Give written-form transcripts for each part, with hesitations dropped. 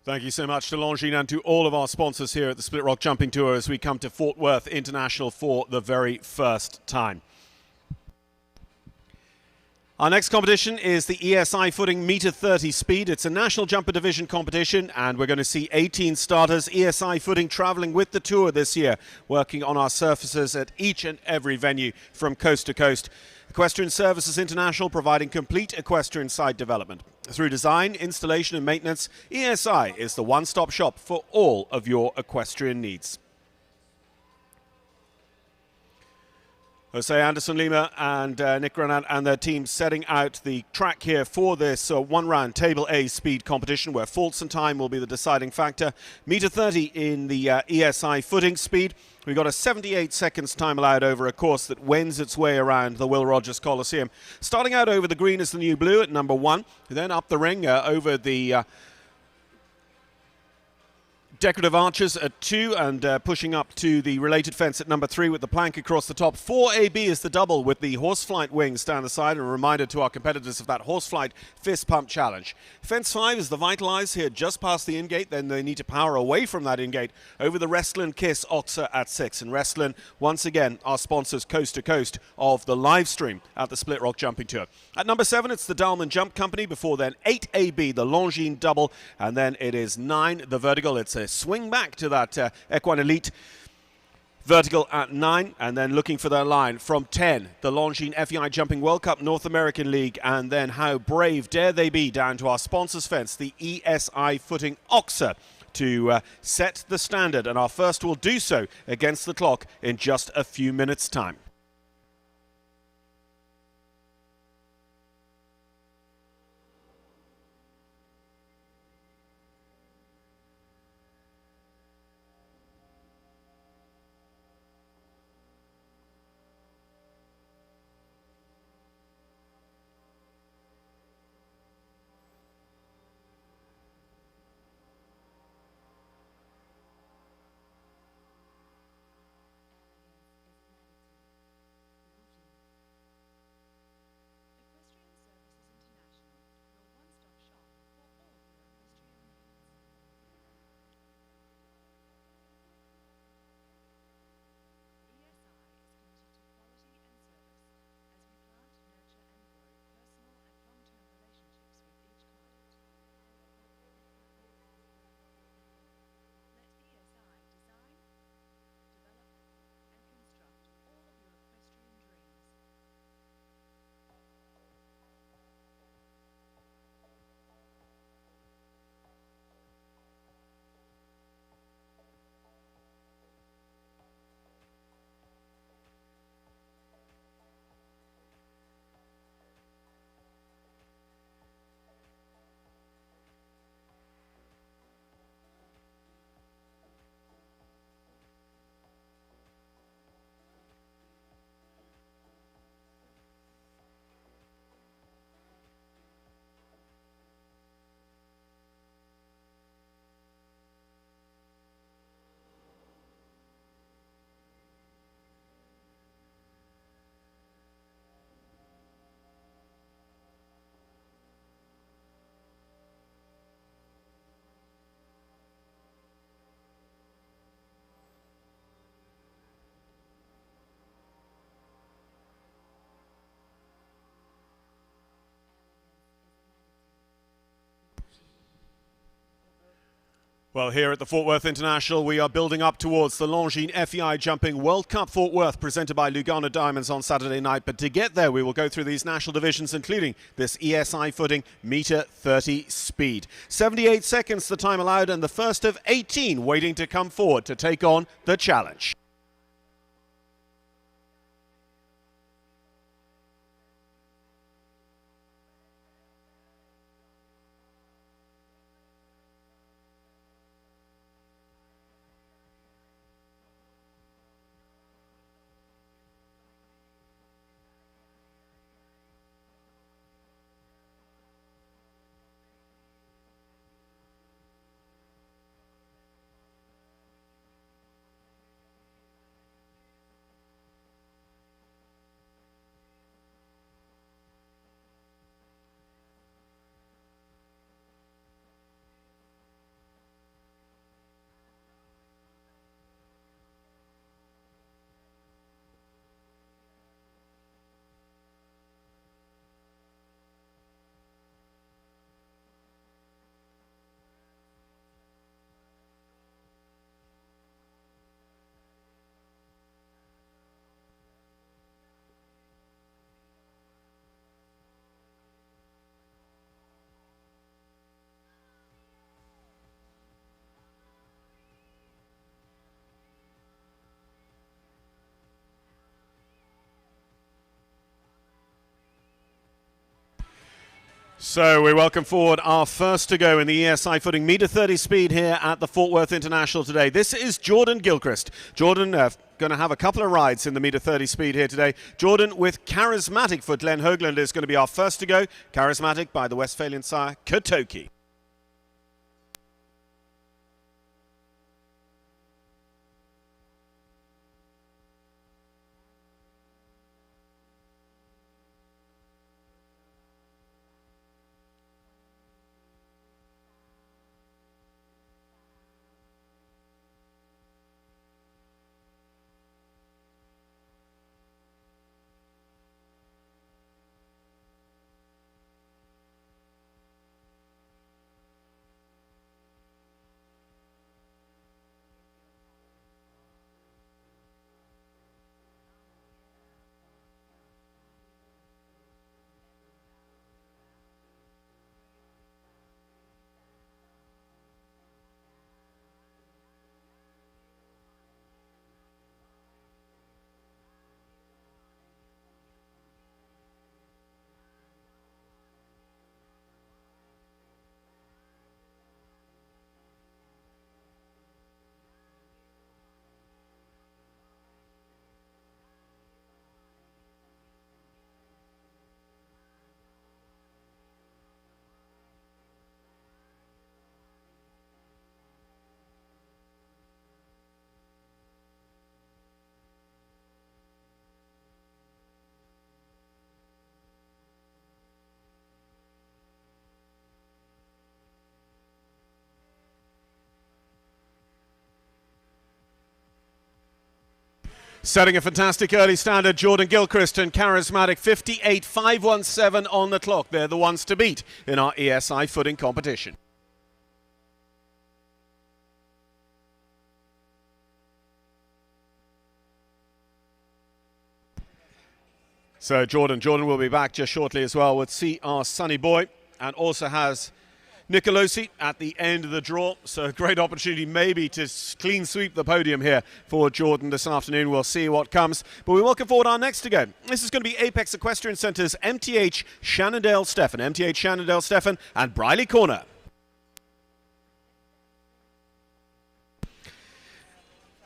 Thank you so much to Longines and to all of our sponsors here at the Split Rock Jumping Tour as we come to Fort Worth International for the very first time. Our next competition is the ESI footing meter 30 speed. It's a national jumper division competition and we're going to see 18 starters. ESI footing traveling with the tour this year, working on our surfaces at each and every venue from coast to coast. Equestrian Services International providing complete equestrian site development. Through design, installation and maintenance, ESI is the one-stop shop for all of your equestrian needs. Jose Anderson Lima and Nick Granat and their team setting out the track here for this one-round Table A speed competition where faults and time will be the deciding factor. Meter 30 in the ESI footing speed. We've got a 78 seconds time allowed over a course that wends its way around the Will Rogers Coliseum. Starting out over the green is the new blue at number 1, then up the ring over the decorative arches at 2 and pushing up to the related fence at number 3 with the plank across the top. 4AB is the double with the horseflight wings down the side. And a reminder to our competitors of that horseflight fist pump challenge. Fence 5 is the Vitalize here just past the in-gate. Then they need to power away from that in-gate over the Wrestling Kiss Oxer at 6. And Wrestling, once again, our sponsors coast to coast of the live stream at the Split Rock Jumping Tour. At number 7, it's the Dalman Jump Company. Before then, 8AB, the Longines double. And then it is 9, the Vertical. It's a swing back to that Equine Elite Vertical at 9, and then looking for their line from 10, the Longines FEI Jumping World Cup North American League, and then how brave dare they be down to our sponsors fence, the ESI Footing Oxer, to set the standard, and our first will do so against the clock in just a few minutes' time. Well, here at the Fort Worth International, we are building up towards the Longines FEI Jumping World Cup Fort Worth, presented by Lugano Diamonds on Saturday night. But to get there, we will go through these national divisions, including this ESI footing meter 30 speed. 78 seconds the time allowed, and the first of 18 waiting to come forward to take on the challenge. So we welcome forward our first to go in the ESI footing meter 30 speed here at the Fort Worth International today. This is Jordan Gilchrist. Jordan going to have a couple of rides in the meter 30 speed here today. Jordan with Charismatic for Glenn Hoagland is going to be our first to go. Charismatic by the Westphalian sire Kotoki. Setting a fantastic early standard, Jordan Gilchrist and Charismatic 58.517 on the clock. They're the ones to beat in our ESI footing competition. So Jordan will be back just shortly as well with CR Sunny Boy, and also has Nicolosi at the end of the draw, so a great opportunity maybe to clean sweep the podium here for Jordan this afternoon. We'll see what comes, but we welcome forward our next to go. This is going to be Apex Equestrian Centre's MTH Shannondale Stefan and Briley Corner.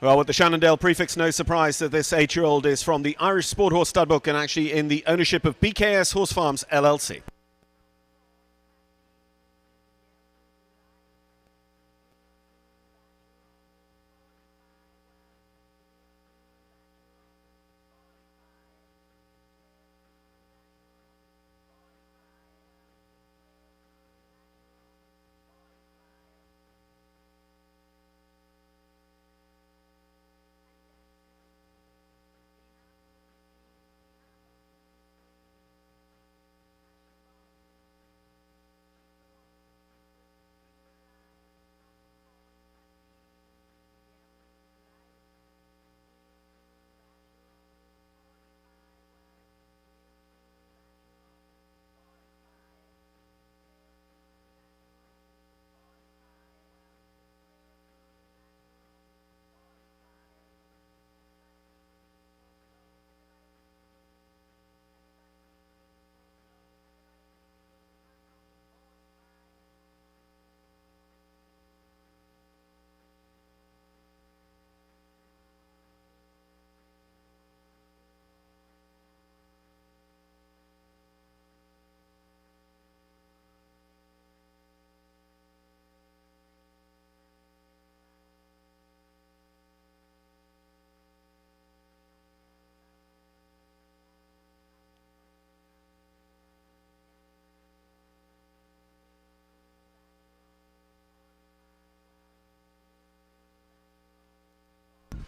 Well, with the Shannondale prefix, no surprise that this 8-year-old is from the Irish Sport Horse Stud Book and actually in the ownership of BKS Horse Farms LLC.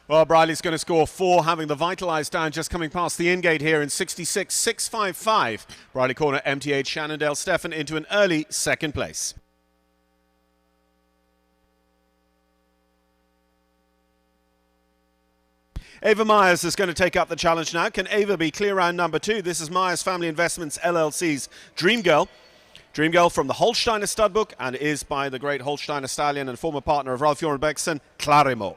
Well, Briley's going to score 4, having the Vitalised down just coming past the in-gate here in 66.655. Briley Corner, MTH Shannondale Stefan into an early second place. Ava Myers is going to take up the challenge now. Can Ava be clear round number 2? This is Myers Family Investments LLC's Dream Girl. Dream Girl from the Holsteiner Stud Book and is by the great Holsteiner stallion and former partner of Ralph Joran Bengtsson, Clarimo.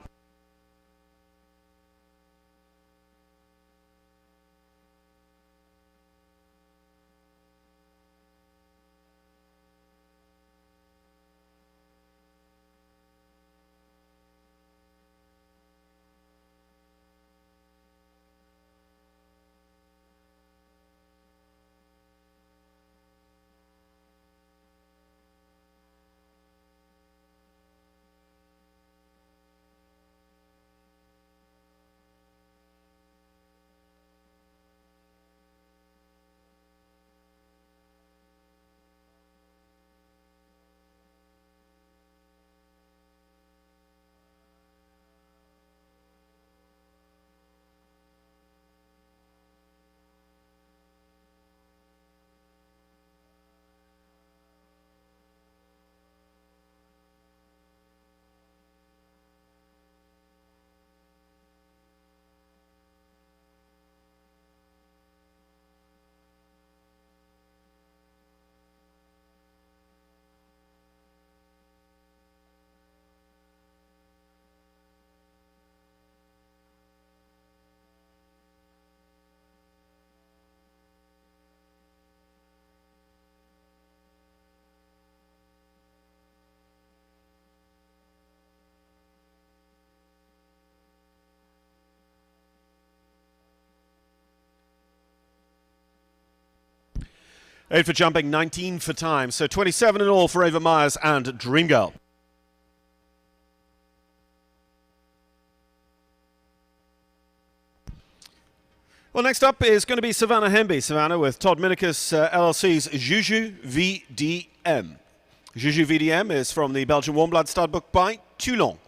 8 for jumping, 19 for time. So 27 in all for Ava Myers and Dream Girl. Well, next up is going to be Savannah Hemby. Savannah with Todd Minicus LLC's Juju VDM. Juju VDM is from the Belgian Warm Blood stud book by Toulon.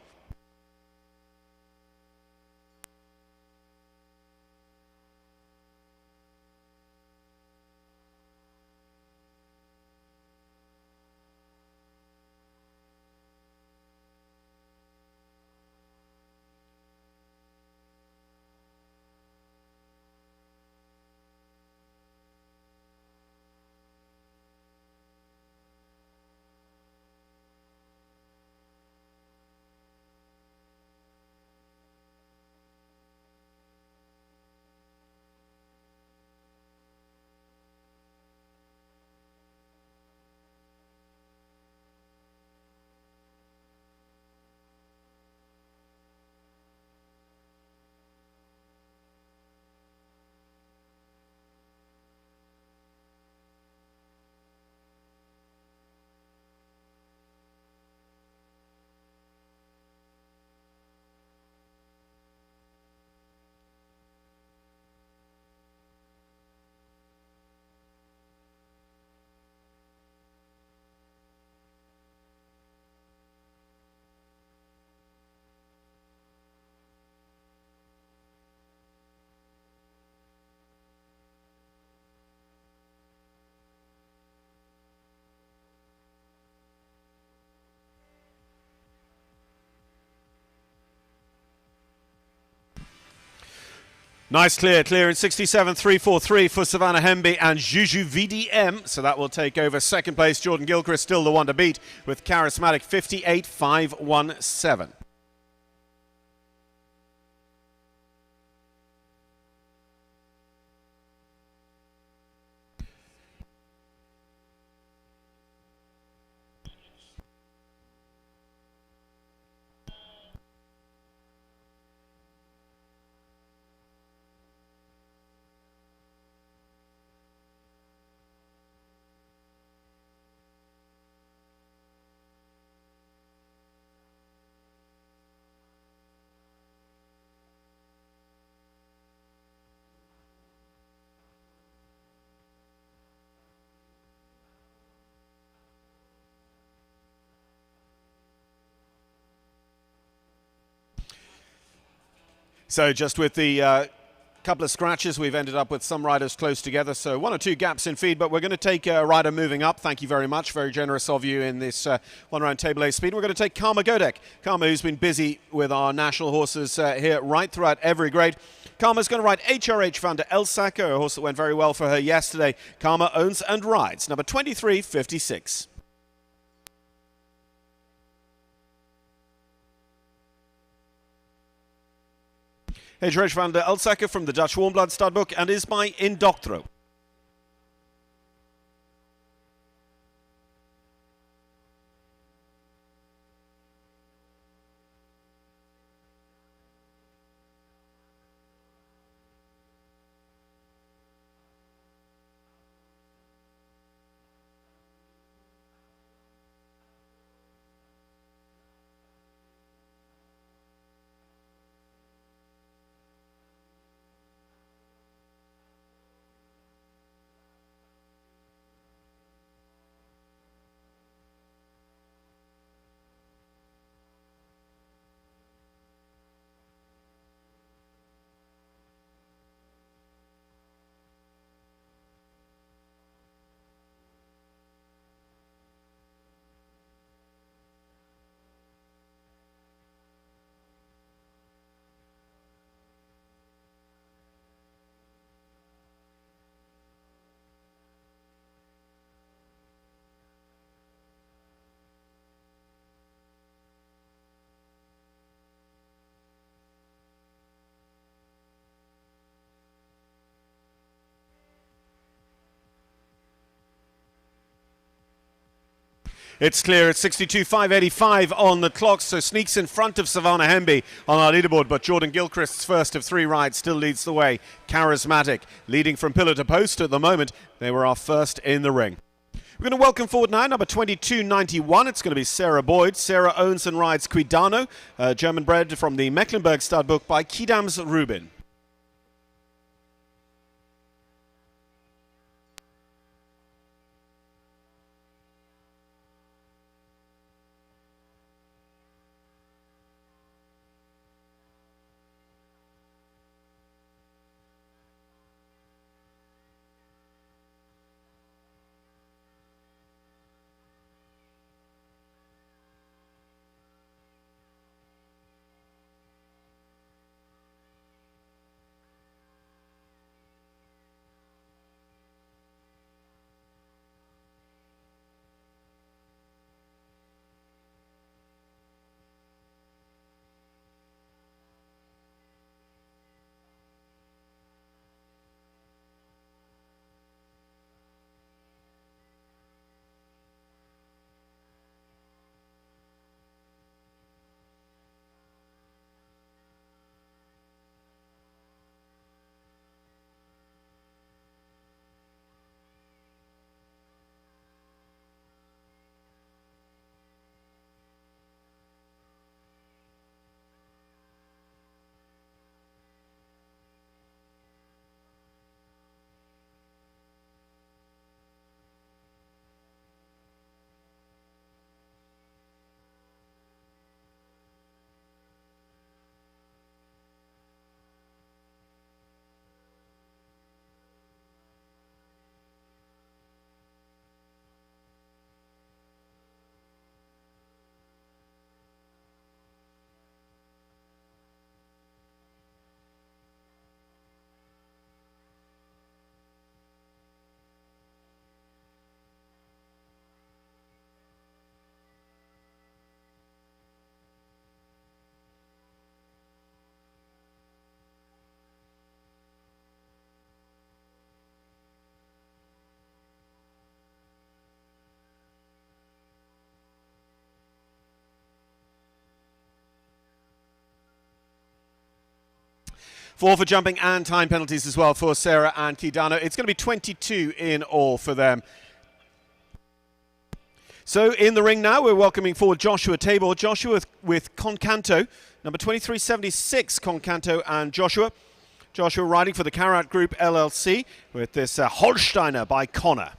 Nice clear in 67.343 for Savannah Hemby and Juju VDM. So that will take over second place. Jordan Gilchrist still the one to beat with Charismatic 58.517. So just with the couple of scratches, we've ended up with some riders close together. So one or two gaps in feed, but we're going to take a rider moving up. Thank you very much. Very generous of you in this one-round Table A speed. We're going to take Karma Godek. Karma, who's been busy with our national horses here right throughout every grade. Karma's going to ride HRH Van der Elsacker, a horse that went very well for her yesterday. Karma owns and rides number 2356. HRH Van der Elsacker from the Dutch Warm Blood stud book and is by Indoctro. It's clear. It's 62.585 on the clock, so sneaks in front of Savannah Hemby on our leaderboard, but Jordan Gilchrist's first of 3 rides still leads the way. Charismatic, leading from pillar to post at the moment. They were our first in the ring. We're going to welcome forward now number 2291. It's going to be Sarah Boyd. Sarah owns and rides Quidano, German bred from the Mecklenburg stud book by Kidams Rubin. Four for jumping and time penalties as well for Sarah and Quidano. It's going to be 22 in all for them. So in the ring now, we're welcoming forward Joshua Tabor. Joshua with Concanto, number 2376, Concanto and Joshua. Joshua riding for the Carrot Group LLC with this Holsteiner by Connor.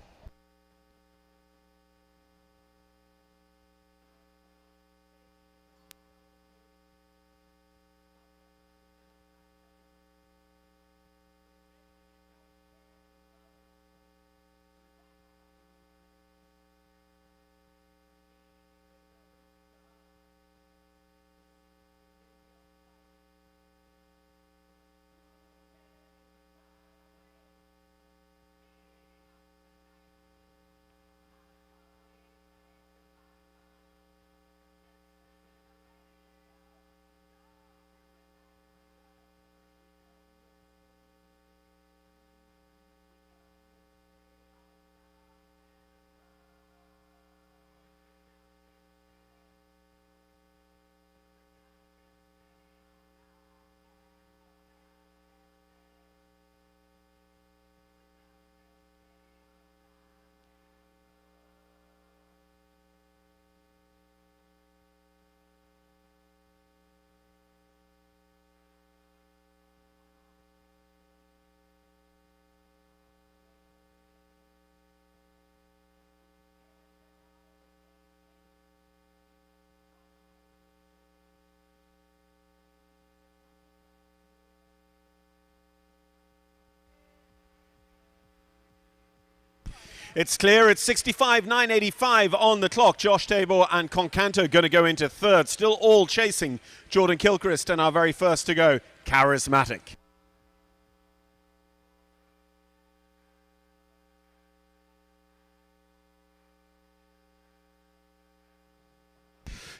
It's clear. It's 65.985 on the clock. Josh Tabor and Concanto going to go into third. Still all chasing Jordan Gilchrist and our very first to go, Charismatic.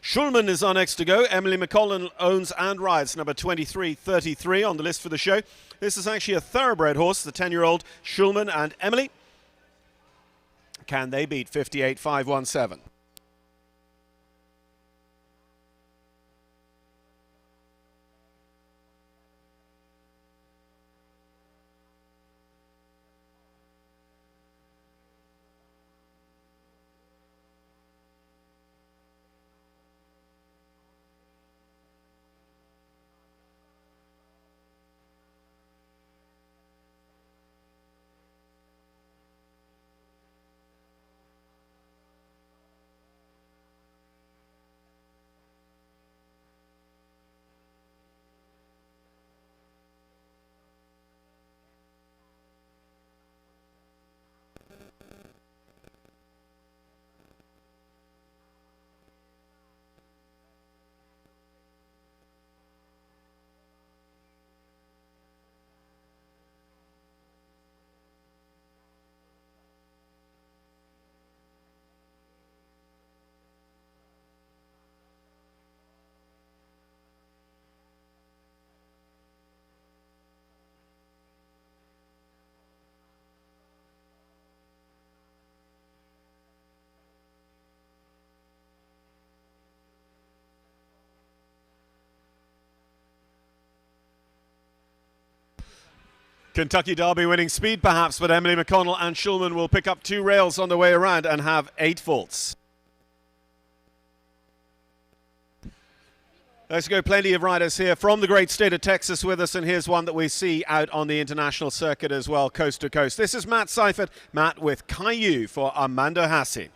Schulman is our next to go. Emily McCollum owns and rides number 2333 on the list for the show. This is actually a thoroughbred horse, the 10-year-old Schulman and Emily. Can they beat 58.517? Kentucky Derby winning speed perhaps, but Emily McConnell and Schulman will pick up 2 rails on the way around and have 8 faults. Let's go, plenty of riders here from the great state of Texas with us, and here's one that we see out on the international circuit as well, coast to coast. This is Matt Seifert, Matt with Caillou for Armando Hassi.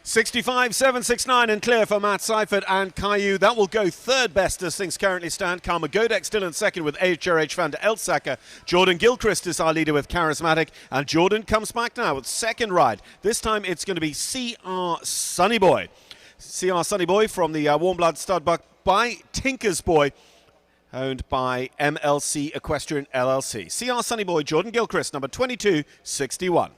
.65, 7.69 and clear for Matt Seifert and Caillou. That will go third best as things currently stand. Karma Godek still in second with HRH van der Elsacker. Jordan Gilchrist is our leader with Charismatic, and Jordan comes back now with second ride. This time it's going to be CR Sunny Boy. CR Sunny Boy from the Warm Blood Stud Buck by Tinker's Boy, owned by MLC Equestrian LLC. CR Sunny Boy, Jordan Gilchrist, number 2261.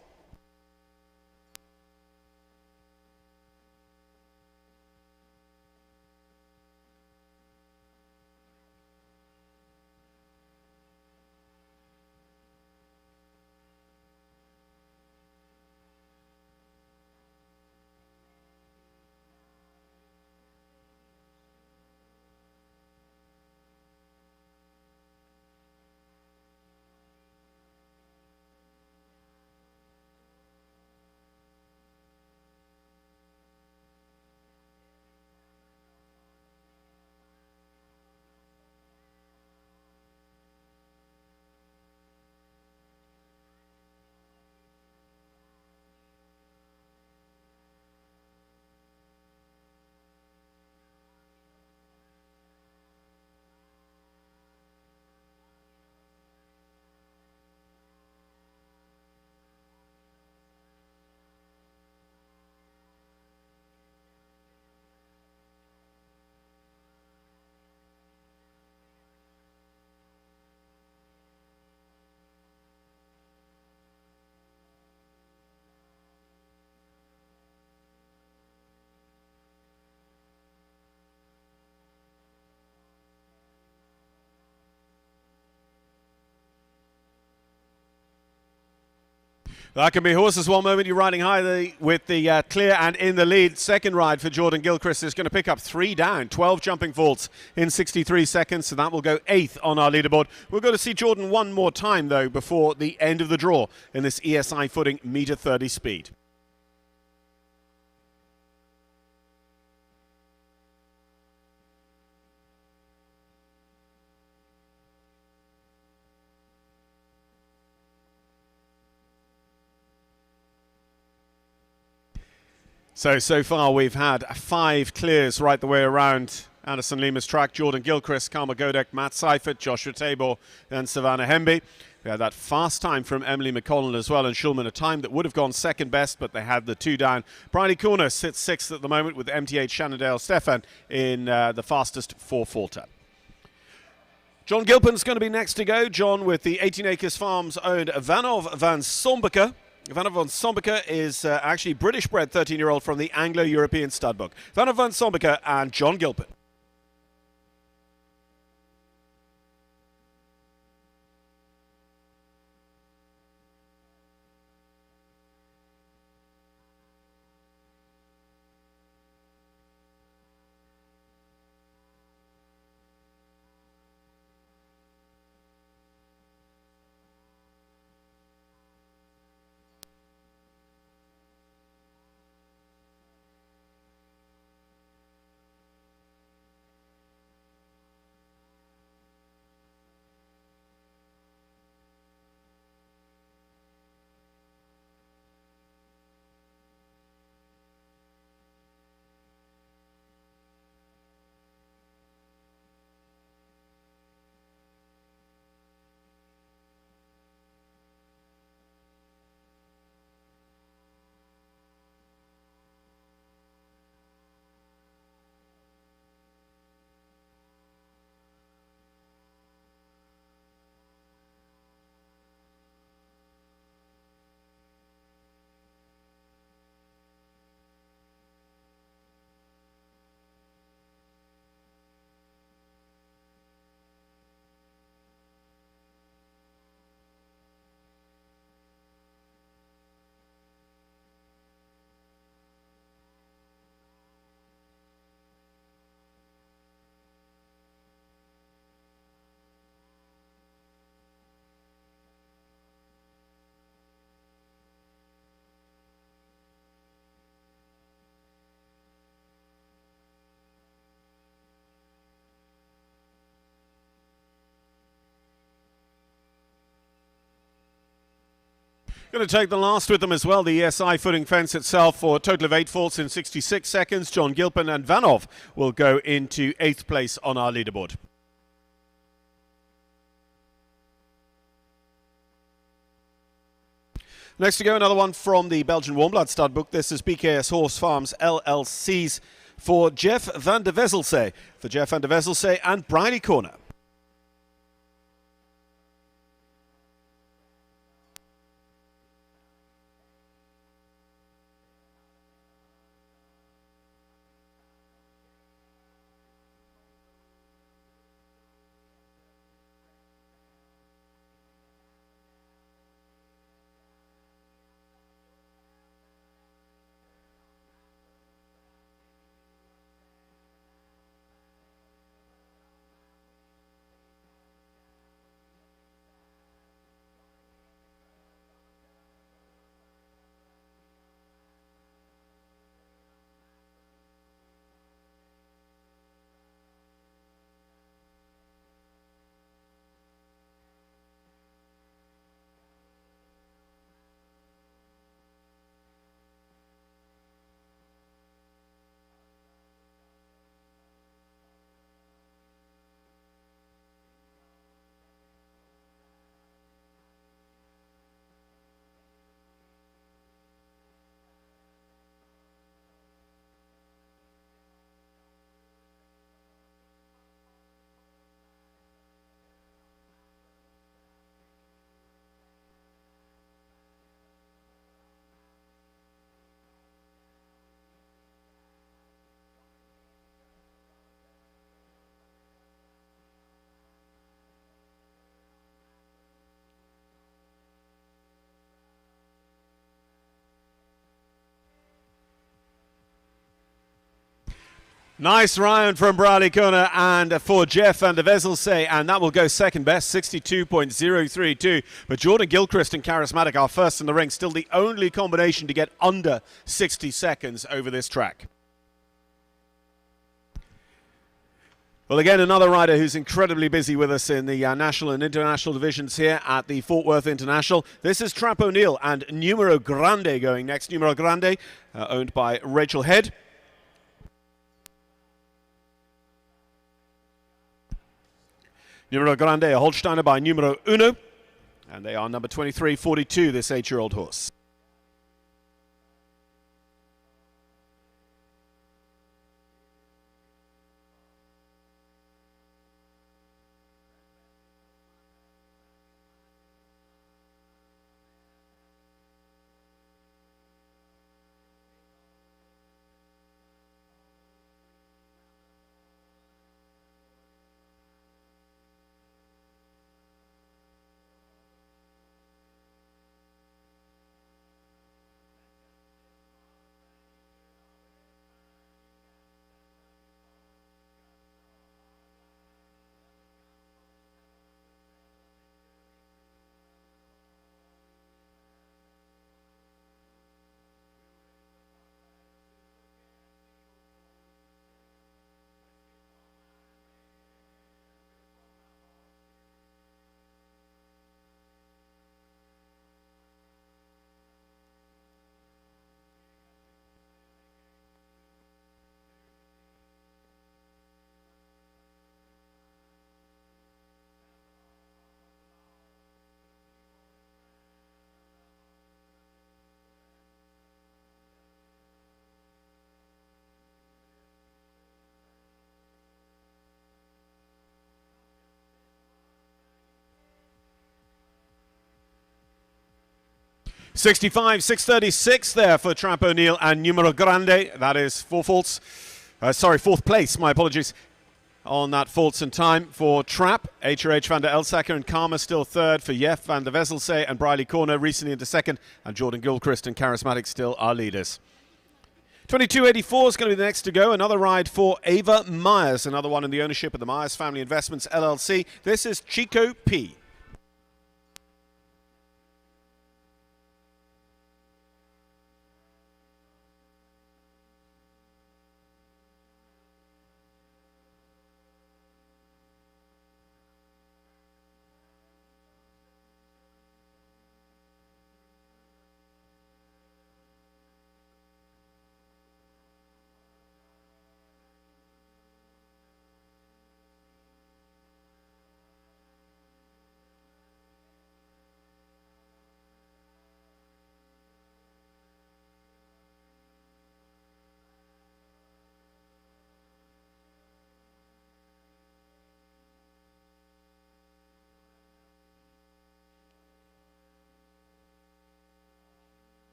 That can be horses. One moment you're riding high with the clear and in the lead. Second ride for Jordan Gilchrist is going to pick up 3 down, 12 jumping faults in 63 seconds, so that will go 8th on our leaderboard. We're going to see Jordan one more time, though, before the end of the draw in this ESI footing meter 30 speed. So far we've had 5 clears right the way around Anderson Lima's track. Jordan Gilchrist, Karma Godek, Matt Seifert, Joshua Tabor, and Savannah Hemby. We had that fast time from Emily McConnell as well, and Schulman, a time that would have gone second best, but they had the 2 down. Bridie Corner sits 6th at the moment with MTH Shannondale Stefan in the fastest 4-faulter. John Gilpin's going to be next to go. John with the 18 Acres Farms owned Vanov van Sombeker Vanna van Sombeker is actually British-bred 13-year-old from the Anglo-European stud book. Vanna van Sombeker and John Gilpin. Going to take the last with them as well, the ESI footing fence itself, for a total of 8 faults in 66 seconds. John Gilpin and Vanov will go into 8th place on our leaderboard. Next to go, another one from the Belgian Warmblood stud book. This is BKS Horse Farms LLC's for Jeff van der Wesselse. For Jeff van der Wesselse and Bridie Corner. Nice round from Bradley Corner and for Jeff van der Wesselse, and that will go second best, 62.032. But Jordan Gilchrist and Charismatic are first in the ring, still the only combination to get under 60 seconds over this track. Well, again, another rider who's incredibly busy with us in the national and international divisions here at the Fort Worth International. This is Trap O'Neill and Numero Grande going next. Numero Grande, owned by Rachel Head. Numero Grande, a Holsteiner by Numero Uno, and they are number 2342, this 8-year-old horse. 65, 6:36 there for Trap O'Neill and Numero Grande. That is fourth place, my apologies, on that faults in time for Trap. HRH van der Elsacker and Karma still third for Jeff van der Wesselsee and Briley Corner recently into second, and Jordan Gilchrist and Charismatic still our leaders. 2284 is going to be the next to go. Another ride for Ava Myers, another one in the ownership of the Myers Family Investments LLC. This is Chico P.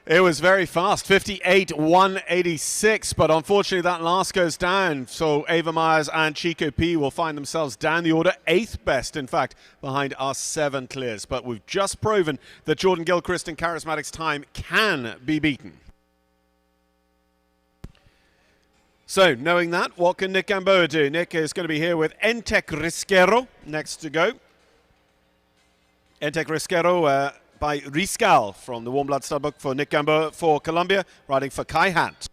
It was very fast, 58-186, but unfortunately that last goes down. So Ava Myers and Chico P will find themselves down the order, 8th best, in fact, behind our 7 clears. But we've just proven that Jordan Gilchrist and Charismatic's time can be beaten. So, knowing that, what can Nick Gamboa do? Nick is going to be here with Entec Risquero next to go. Entec Risquero by Riscal from the Warm Blood Studbook for Nick Gamboa for Colombia, riding for Kai Hant.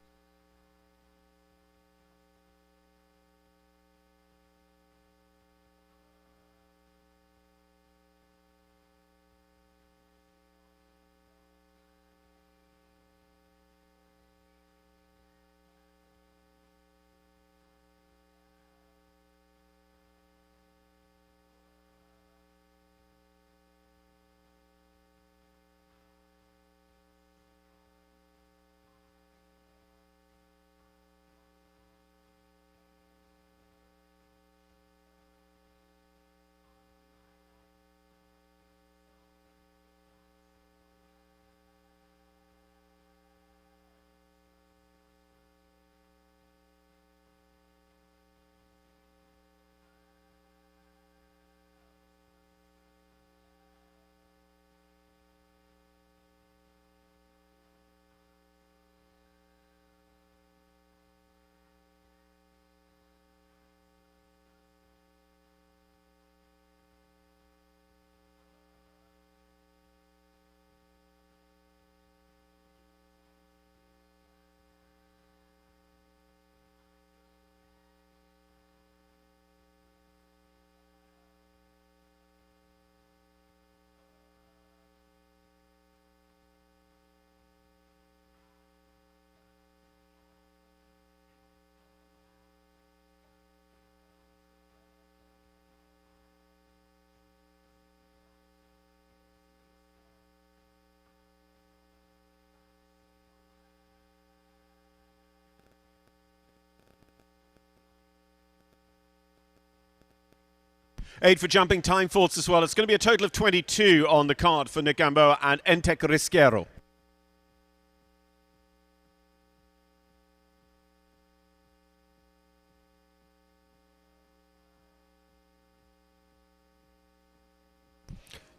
Eight for jumping time faults as well. It's going to be a total of 22 on the card for Nick Gamboa and Entec Risquero.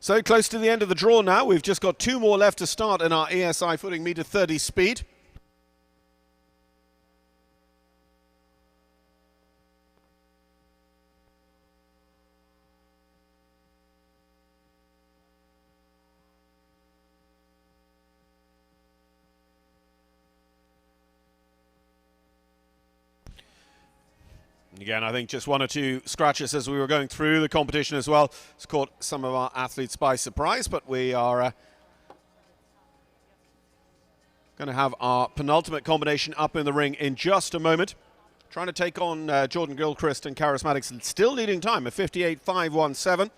So close to the end of the draw now. We've just got 2 more left to start in our ESI footing meter 30 speed. Again, I think just 1 or 2 scratches as we were going through the competition as well. It's caught some of our athletes by surprise, but we are going to have our penultimate combination up in the ring in just a moment. trying to take on Jordan Gilchrist and Charismatics, still leading time at 58.517.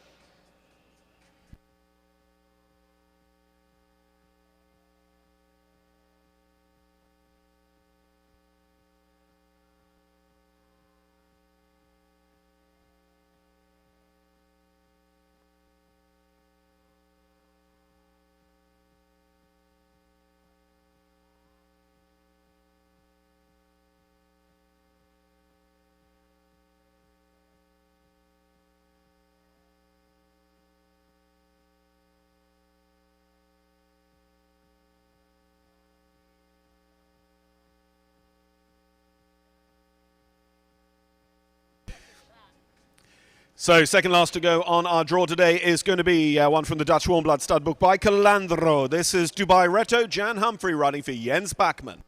So second last to go on our draw today is going to be one from the Dutch Warmblood stud book by Calandro. This is Dubai Reto, Jan Humphrey riding for Jens Bachmann.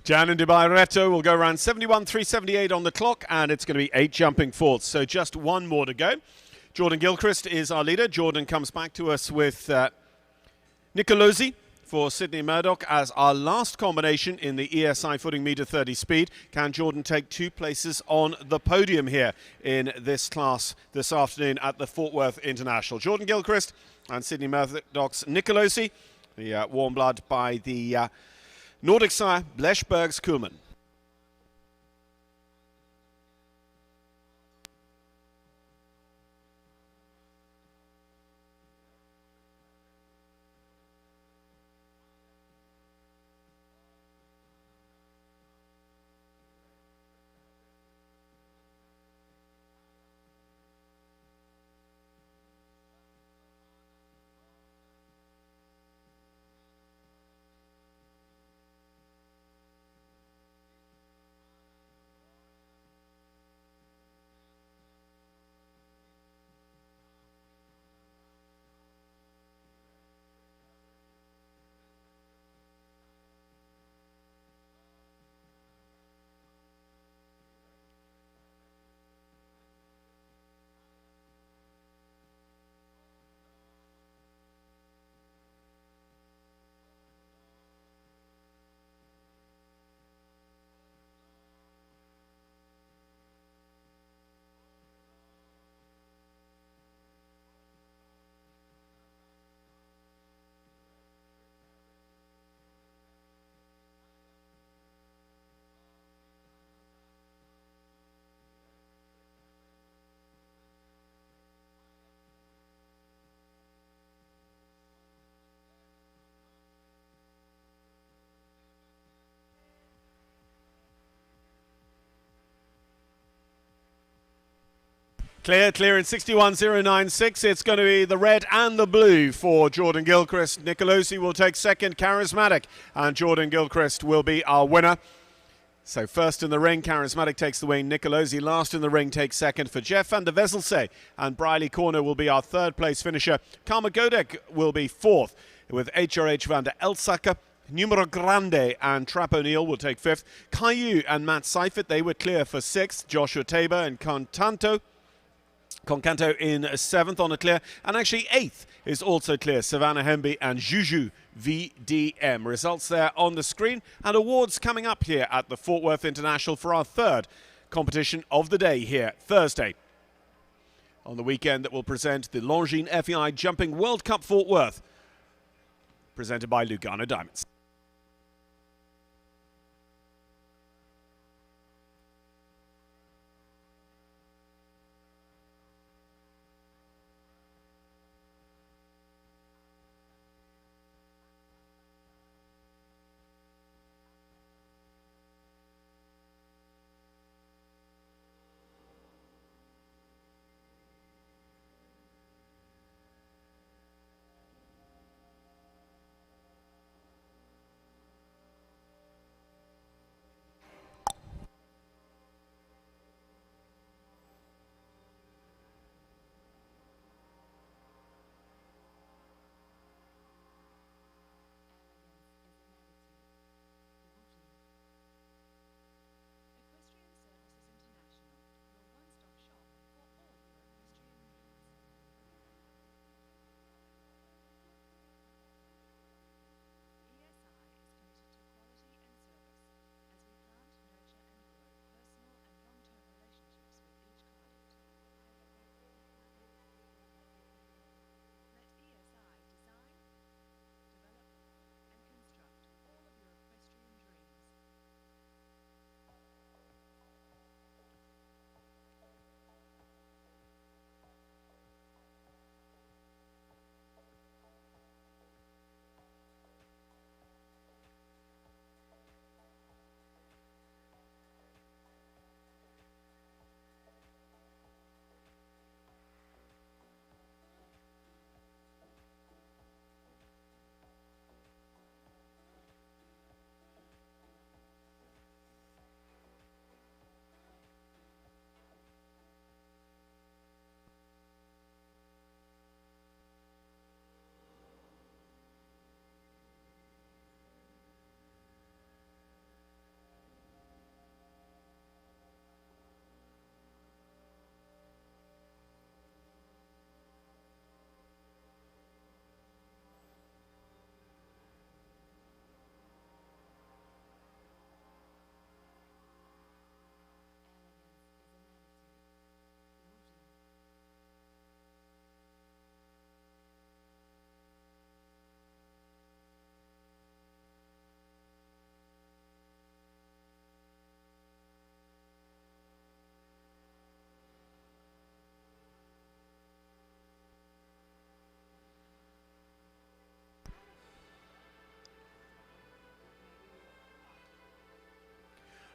Jan and Dubai Reto will go around 71.378 on the clock, and it's going to be 8 jumping fourths, so just one more to go. Jordan Gilchrist is our leader. Jordan comes back to us with Nicolosi for Sydney Murdoch as our last combination in the ESI footing meter 30 speed. Can Jordan take 2 places on the podium here in this class this afternoon at the Fort Worth International? Jordan Gilchrist and Sydney Murdoch's Nicolosi, the warm blood by the Nordic sire Blechberg's Kuhlmann. Clear in 61.096. It's going to be the red and the blue for Jordan Gilchrist. Nicolosi will take second, Charismatic, and Jordan Gilchrist will be our winner. So first in the ring, Charismatic takes the win. Nicolosi last in the ring takes second for Jeff van der Wesselse. And Briley Corner will be our third place finisher. Karma Godek will be fourth with HRH van der Elsacker. Numero Grande and Trap O'Neill will take fifth. Caillou and Matt Seifert, they were clear for sixth. Joshua Tabor and Concanto in seventh on a clear. And actually eighth is also clear. Savannah Hemby and Juju VDM. Results there on the screen. And awards coming up here at the Fort Worth International for our third competition of the day here Thursday. On the weekend that will present the Longines FEI Jumping World Cup Fort Worth, presented by Lugano Diamonds.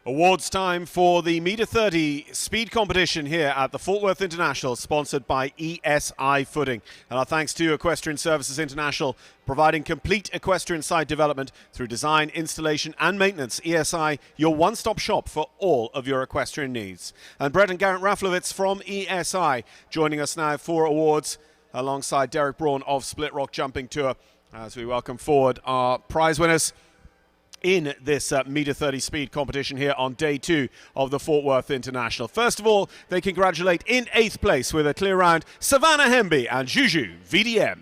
Awards time for the meter 30 speed competition here at the Fort Worth International, sponsored by ESI Footing. And our thanks to Equestrian Services International, providing complete equestrian site development through design, installation and maintenance. ESI, your one-stop shop for all of your equestrian needs. And Brett and Garrett Raflowitz from ESI joining us now for awards alongside Derek Braun of Split Rock Jumping Tour as we welcome forward our prize winners in this meter 30 speed competition here on day 2 of the Fort Worth International. First of all, they congratulate in 8th place with a clear round Savannah Hemby and Juju VDM.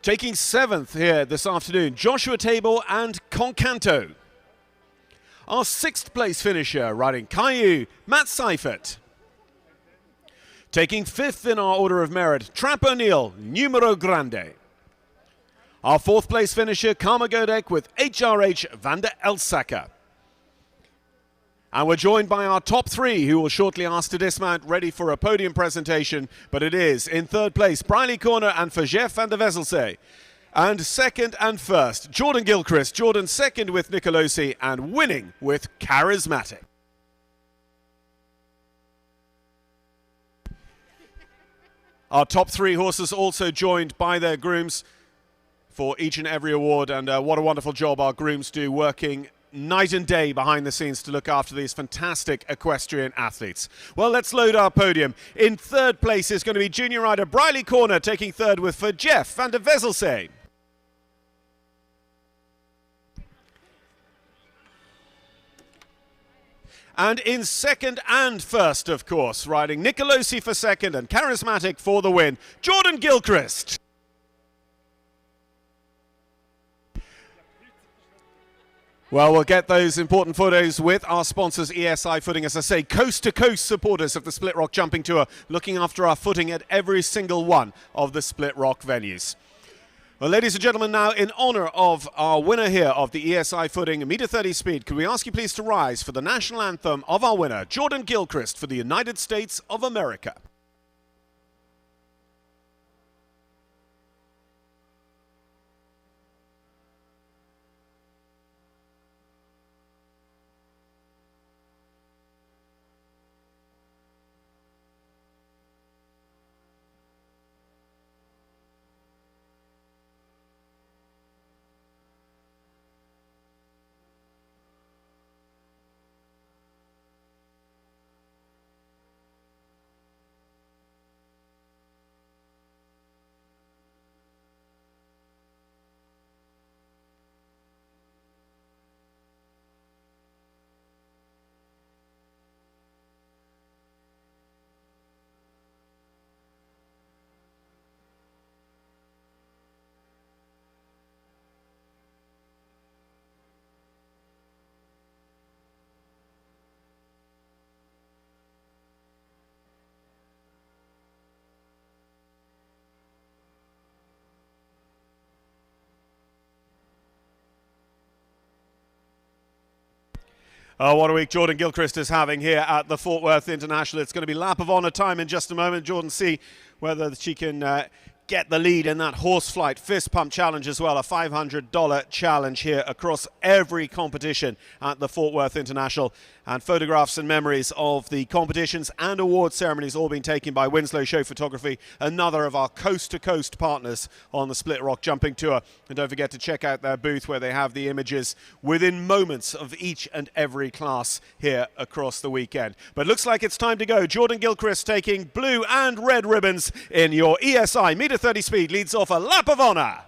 Taking 7th here this afternoon, Joshua Tabor and Concanto. Our 6th place finisher riding Caillou, Matt Seifert. Taking 5th in our order of merit, Trap O'Neill, Numero Grande. Our 4th place finisher, Karma Godek with HRH van der Elsacker. And we're joined by our top 3 who will shortly ask to dismount, ready for a podium presentation. But it is in 3rd place, Briley Corner and for Jeff van der Wesselse. And 2nd and 1st, Jordan Gilchrist. Jordan 2nd with Nicolosi and winning with Charismatic. Our top 3 horses also joined by their grooms for each and every award, and what a wonderful job our grooms do, working night and day behind the scenes to look after these fantastic equestrian athletes. Well, let's load our podium. In third place is going to be junior rider Briley Corner, taking third with for Jeff van der Wesselsee. And in second and first, of course, riding Nicolosi for second and Charismatic for the win, Jordan Gilchrist. Well, we'll get those important photos with our sponsors, ESI Footing, as I say, coast-to-coast supporters of the Split Rock Jumping Tour, looking after our footing at every single one of the Split Rock venues. Well, ladies and gentlemen, now in honour of our winner here of the ESI Footing meter 30 speed, could we ask you please to rise for the national anthem of our winner, Jordan Gilchrist, for the United States of America. What a week Jordan Gilchrist is having here at the Fort Worth International. It's going to be lap of honour time in just a moment. Jordan, see whether she can get the lead in that horseflight fist pump challenge as well. A $500 challenge here across every competition at the Fort Worth International. And photographs and memories of the competitions and award ceremonies all being taken by Winslow Show Photography, another of our coast-to-coast partners on the Split Rock Jumping Tour. And don't forget to check out their booth where they have the images within moments of each and every class here across the weekend. But looks like it's time to go. Jordan Gilchrist taking blue and red ribbons in your ESI meter 30 speed leads off a lap of honour.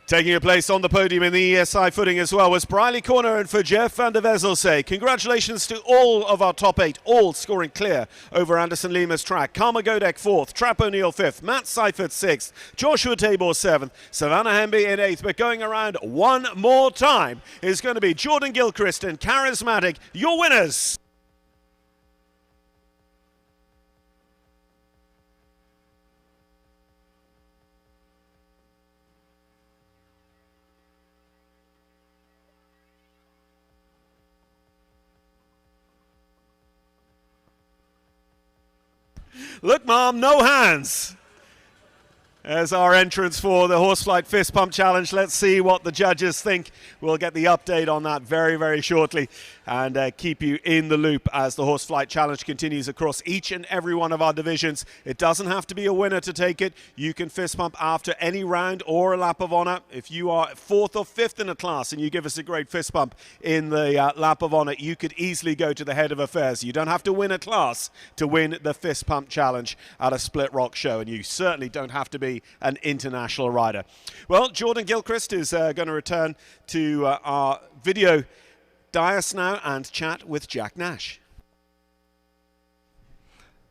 Taking a place on the podium in the ESI Footing as well was Briley Corner and for Jeff van der Wesselsee. Congratulations to all of our top 8, all scoring clear over Anderson Lima's track. Karma Godek 4th, Trap O'Neill 5th, Matt Seifert 6th, Joshua Tabor 7th, Savannah Hemby in 8th. But going around one more time is going to be Jordan Gilchrist and Charismatic, your winners. Look, Mom, no hands. As our entrance for the Horseflight Fist Pump Challenge. Let's see what the judges think. We'll get the update on that very, very shortly and keep you in the loop as the Horseflight Challenge continues across each and every one of our divisions. It doesn't have to be a winner to take it. You can fist pump after any round or a lap of honor. If you are 4th or 5th in a class and you give us a great fist pump in the lap of honor, you could easily go to the head of affairs. You don't have to win a class to win the Fist Pump Challenge at a Split Rock show, and you certainly don't have to be an international rider. Well, Jordan Gilchrist is going to return to our video dais now and chat with Jack Nash.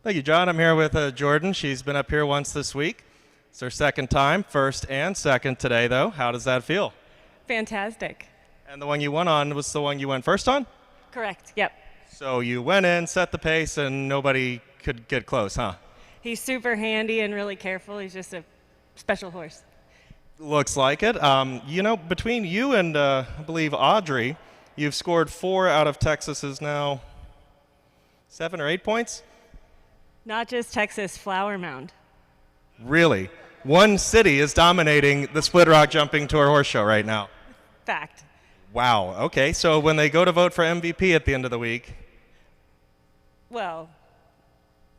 Thank you, John. I'm here with Jordan. She's been up here once this week. It's her second time, first and second today, though. How does that feel? Fantastic. And the one you went on was the one you went first on? Correct, yep. So you went in, set the pace, and nobody could get close, huh? He's super handy and really careful. He's just a special horse. Looks like it. You know, between you and, I believe, Audrey, you've scored 4 out of Texas's now 7 or 8 points? Not just Texas, Flower Mound. Really? One city is dominating the Split Rock Jumping Tour Horse Show right now. Fact. Wow. Okay. So when they go to vote for MVP at the end of the week, Well,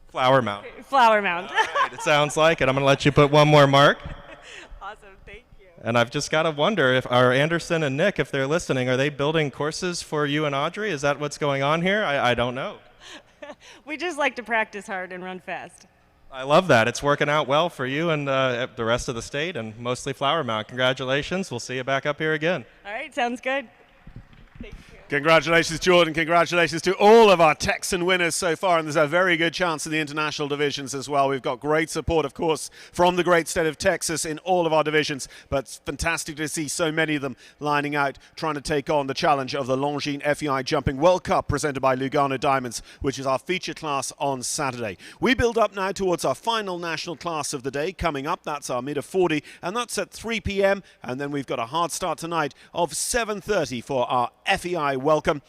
Flower Mound. Flower Mound. All right, it sounds like it. I'm going to let you put one more mark. Awesome. Thank you. And I've just got to wonder if our Anderson and Nick, if they're listening, are they building courses for you and Audrey? Is that what's going on here? I don't know. We just like to practice hard and run fast. I love that. It's working out well for you and the rest of the state, and mostly Flower Mound. Congratulations. We'll see you back up here again. All right, sounds good. Thank you. Congratulations, Jordan. Congratulations to all of our Texan winners so far. And there's a very good chance in the international divisions as well. We've got great support, of course, from the great state of Texas in all of our divisions. But it's fantastic to see so many of them lining out, trying to take on the challenge of the Longines FEI Jumping World Cup presented by Lugano Diamonds, which is our feature class on Saturday. We build up now towards our final national class of the day coming up. That's our mid of 40, and that's at 3 p.m. And then we've got a hard start tonight of 7:30 for our FEI Welcome.